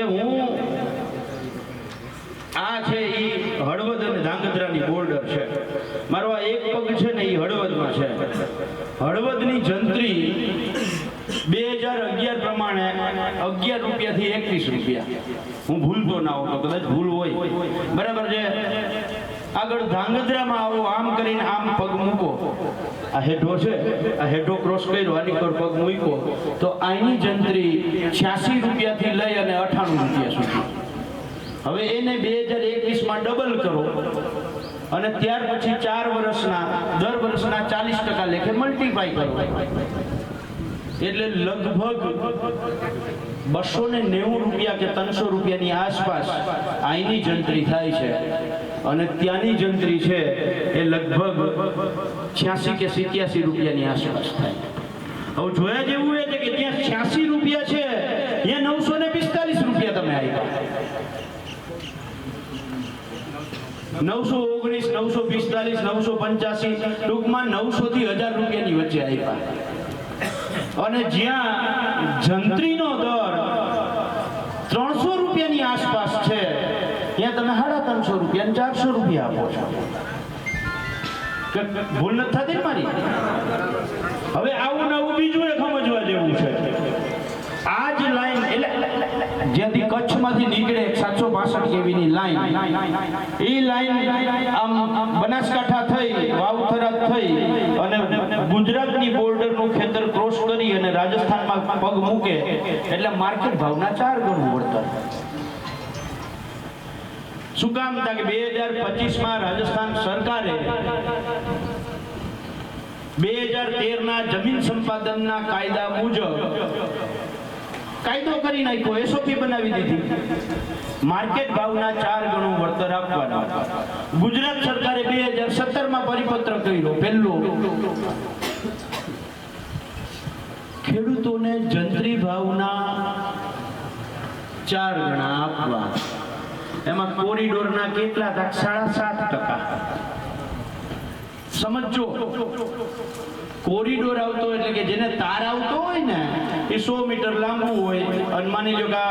કે હું આ છે એ હળવદ અને ધાંગધ્રાની બોર્ડર છે, મારો આ એક પગ છે ને એ હળવદમાં છે. હળવદની જંત્રી 2011 પ્રમાણે 11 રૂપિયાથી 21 રૂપિયા, હું ભૂલતો ના હોઉં તો, કદાચ ભૂલ હોય, બરાબર છે. આગળ ધાંગધ્રામાં આવો, આમ કરીને આમ પગ મૂકો, આ હેઠો છે, આ હેઠો ક્રોસ કર્યો, આની પર પગ મૂક્યો તો આની જંત્રી 86 રૂપિયાથી લઈ અને 98 રૂપિયા સુધી. હવે એને 2021માં ડબલ કરો અને ત્યાર પછી 4 વર્ષના દર વર્ષના 40% લેખે મલ્ટીપ્લાય કરો એટલે લગભગ 290 રૂપિયા કે 300 રૂપિયાની આસપાસ અહીંની જંત્રી થાય છે. અને ત્યાંની જંત્રી છે એ લગભગ 86 કે 87 રૂપિયાની આસપાસ થાય. હવે જોયા જેવું એ છે કે ત્યાં 86 રૂપિયા છે, એ 945 રૂપિયા તમે આપ્યા. 919, 945, 985, ટૂંકમાં 900 થી 1000 રૂપિયાની વચ્ચે આપ્યા. અને જ્યાં જંત્રીનો દર 300 રૂપિયાની આસપાસ છે, ત્યાં તમે 350 રૂપિયા 400 રૂપિયા આપો છો. ભૂલ નથી થતી ને મારી? હવે આવું નવું બીજું એ સમજવા જેવું છે. આ જ લાઈન એટલે જ્યાંથી કચ્છમાંથી નીકળે 765 કેવીની લાઈન, એ લાઈન આમ બનાસકાંઠા થઈ, વાવથરા થઈ અને ગુજરાતની બોર્ડરનું ખેતર ક્રોસ કરી અને રાજસ્થાનમાં પગ મૂકે એટલે માર્કેટ ભાવના 4 ગણું વળતર. શું કામ? કે 2025માં રાજસ્થાન સરકારે 2013ના જમીન સંપાદનના કાયદા મુજબ કાયદો કરી નાખ્યો, એસઓપી બનાવી દીધી, માર્કેટ ભાવના 4 ગણું વળતર આપવાનું. ગુજરાત સરકારે 2017માં પરિપત્ર કર્યો, પહેલો ખેડૂતોને જંત્રી ભાવના 4 ગણા આપવા. એમાં કોરિડોરના કેટલા હતા? 7.5%. સમજો, કોરિડોર આવતો એટલે કે જેને તાર આવતો હોય ને એ 100 મીટર લાંબુ હોય અને માની લો કે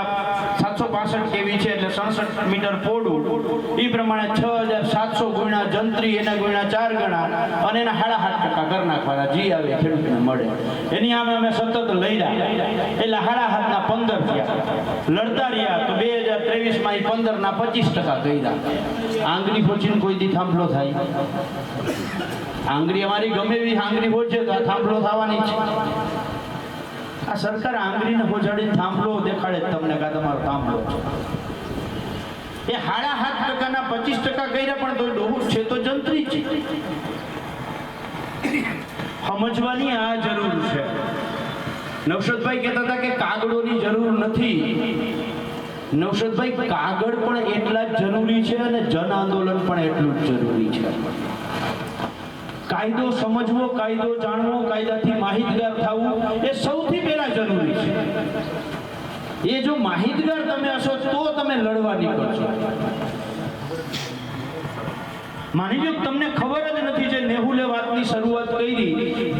765 કેવી છે એટલે 67 મીટર પહોળું, એ પ્રમાણે 6700 ગુણ્યા જંત્રી એના ગુણ્યા 4 ગણા અને એના 7.5% કરી નાખવાના, જી આવે ખેડૂતને મળે. એની આમે અમે સતત લડ્યા એટલે 7.5 ના 15 થયા. લડતા રહ્યા તો 2023માં એ 15 ના 25% કર્યા. આંગળી પહોંચીને કોઈ દી થાંભલો થાય? આંગળી અમારી ગમે એવી આંગળી પહોંચે તો આ થાંભલો થવાની છે. આ સરકાર આંગળીને પહોંચાડીને થાંભલો દેખાડે તમને કે તમારો થાંભલો છે. એ 7.5% ના 25% કર્યા પણ તો ડોહું છે તો જંત્રી છે. સમજવાની આ જરૂર છે. નવશદભાઈ કહેતા હતા કે કાગળોની જરૂર નથી. નવશદભાઈ, કાગળ પણ એટલા જ જરૂરી છે અને જન આંદોલન પણ એટલું જ જરૂરી છે. કાયદો સમજવો, કાયદો જાણવો, કાયદાથી માહિતગાર થવું એ સૌથી પહેલા જરૂરી છે. એ જો માહિતગાર તમે હશો તો તમે લડવા નીકળશો. માની લો તમને ખબર જ નથી, જે નેહુલે વાતની શરૂઆત કરી,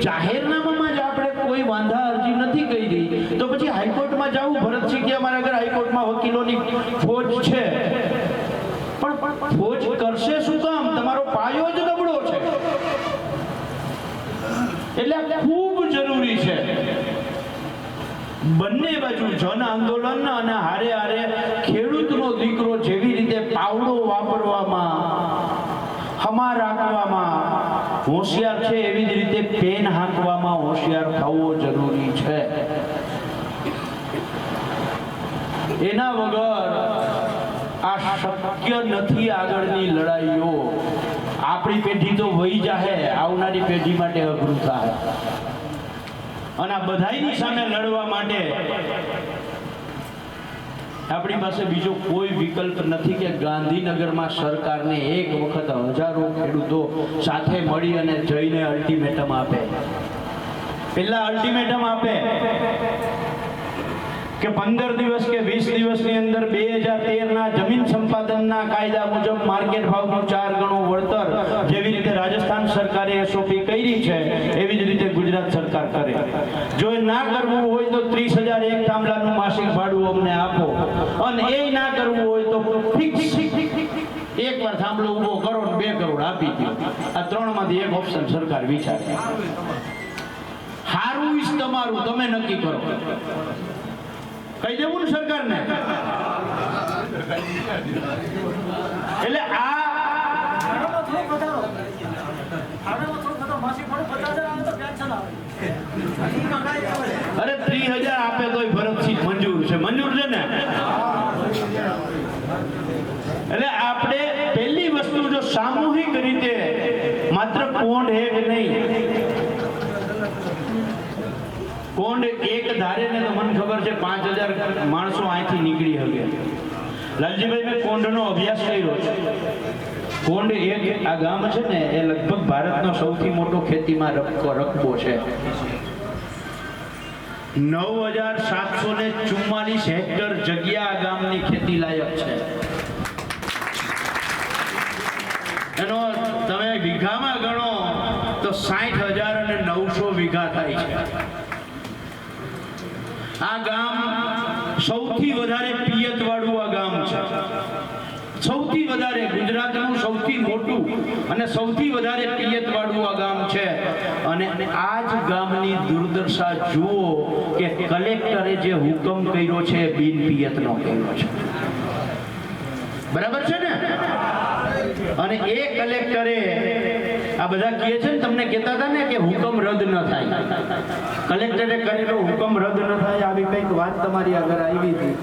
જાહેરનામામાં જ આપણે કોઈ વાંધા અરજી નથી કરી તો પછી હાઈકોર્ટમાં જવું? ભરતસિંહ કે અમારા ઘર હાઈકોર્ટમાં વકીલોની ફોજ છે, પણ ફોજ કરશે શું કામ? તમારો પાયો જ નબળો છે. એટલે ખૂબ જરૂરી છે બંને બાજુ જન આંદોલન અને હારે હારે ખેડૂતનો દીકરો જેવી રીતે પાવડો વાપરવામાં, હમા રાખવામાં હોશિયાર છે, એવી જ રીતે પેન હાંકવામાં હોશિયાર થવો જરૂરી છે. એના વગર આ શક્ય નથી. આગળની લડાઈઓ આપણી પેઢી તો વહી જાહે, આવનારી પેઢી માટે અઘરું થાય. અને આ બધાની સામે લડવા માટે આપણી પાસે બીજો કોઈ વિકલ્પ નથી કે ગાંધીનગરમાં સરકારને એક વખત 1000 ખેડૂતો સાથે મળી અને જઈને અલ્ટિમેટમ આપે. પહેલા અલ્ટિમેટમ આપે કે 15 દિવસ કે 20 દિવસની અંદર 2013ના જમીન સંપાદનના કાયદા મુજબ માર્કેટ ભાવનું 4 ગણું વળતર, જેવી રીતે રાજસ્થાન સરકારે એસઓપી કરી છે એવી જ રીતે ગુજરાત સરકાર કરે. જો એ ના કરવું હોય તો 30,000 એક થાંભલાનું માસિક ભાડું અમને આપો, અને એ ના કરવું હોય તો ફિક્સ એકવાર થાંભલો ઊભો કરો ને 2 કરોડ આપી દો. આ 3 માંથી એક ઓપ્શન સરકાર વિચારે. હારું ઈશ તમારું, તમે નક્કી કરો. કહી દેવું ને સરકારને. એટલે આ અરે 30,000 આપે તોય ભરતસિંહ મંજૂર છે, મંજૂર છે ને. એટલે આપણે પહેલી વસ્તુ જો સામૂહિક રીતે માત્ર કોંડ એક નહીં, કોંડ એક ધારે ને તો મને ખબર છે 5,000 માણસો અહીંથી નીકળી શકે. લાલજીભાઈ, મેં કોંડનો અભ્યાસ કર્યો છે. કોંડ એક આ ગામ છે ને એ લગભગ ભારતનો સૌથી મોટો ખેતીમાં રકબો છે. 9,744 હેક્ટર જગ્યા આ ગામની ખેતી લાયક છે. એનો તમે વીઘામાં ગણો તો 60,900 વીઘા થાય છે. આ ગામ સૌથી વધારે પિયત વાળું આ ગામ છે. સૌથી વધારે ગુજરાતનું સૌથી મોટું અને સૌથી વધારે પિયત વાળું આ ગામ છે. અને આ જ ગામની દુર્દશા જુઓ કે કલેક્ટરે જે હુકમ કર્યો છે બિન પિયતનો કર્યો છે. બરાબર છે ને? અને એ કલેક્ટરે આ બધા કહે છે ને, તમને કહેતા હતા ને કે હુકમ રદ ન થાય. કલેક્ટરે કરેલો હુકમ રદ ન થાય આવી કંઈક વાત તમારી આગળ આવી હતી.